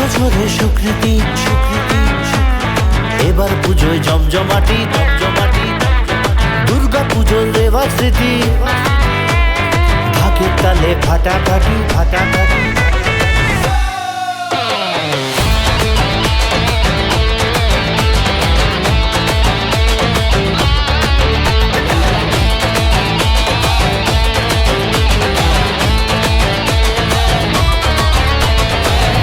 বছরে স্বীকৃতি এবার পুজোয় জমজমাটি দুর্গা পুজোর রেওয়াজ স্মৃতি ঢাকের তালে ফাটাফাটি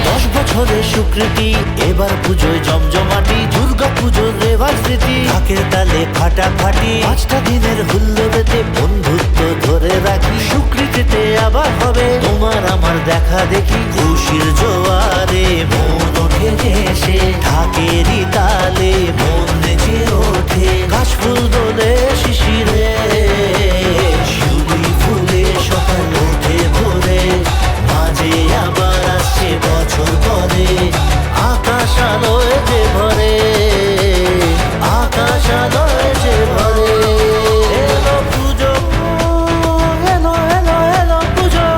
10 বছরের স্বীকৃতি এবার পুজোয় জমজমাটি দুর্গা পুজোর রেওয়াজ স্মৃতি ঢাকের তালে ফাটাফাটি 5টা দিনের হুল্লোড়েতে বন্ধুত্ব ধরে রাখি স্বীকৃতিতে আবার হবে তোমার আমার দেখা দেখি খুশির জোয়ারে মন ওঠে এসে ঢাকেরই তালে মন নেচে ওঠে কাশফুল দোলে শিশিরে শিউলি ফুলে সকাল ওঠে ভোরে মাঝে আবার আসছে বছর পরে আকাশ আলোয় যে ভরে এলো পুজো এলো পুজো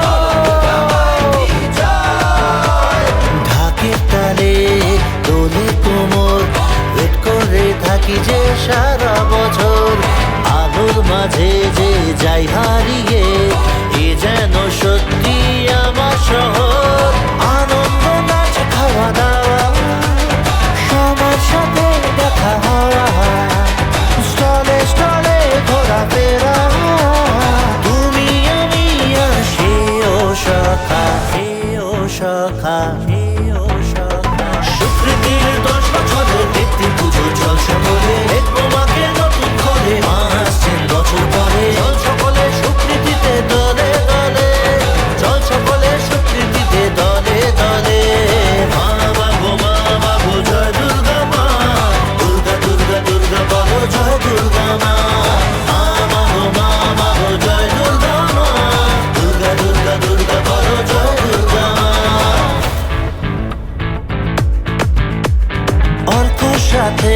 ঢাকের তালে দোলে কোমর ওয়েট করে থাকি যে সারা বছর আলোর মাঝে যে যাই হারিয়ে এ যেন সত্যি আমার শহর আনন্দ নাচ খাওয়া দাওয়া সবার সাথে দেখা হওয়া স্থলে স্থলে ঘোরাফেরা তুমি আমি আর সেও সখা স্বীকৃতির 10 বছরের ব্যক্তি পুজো জলসা বলে দেখবো মাকে নতুন করে মা আসছেন বছর পরে চল সকলে স্বীকৃতিতে দলে দলে চল সকলে স্বীকৃতিতে দলে দলে মা বাবু জয় দুর্গা মা দুর্গা দুর্গা দুর্গা বলো জয় দুর্গা মা মা বাবু জয় দুর্গা মা দুর্গা দুর্গা দুর্গা বলো জয় দুর্গা মা অর্কর সাথে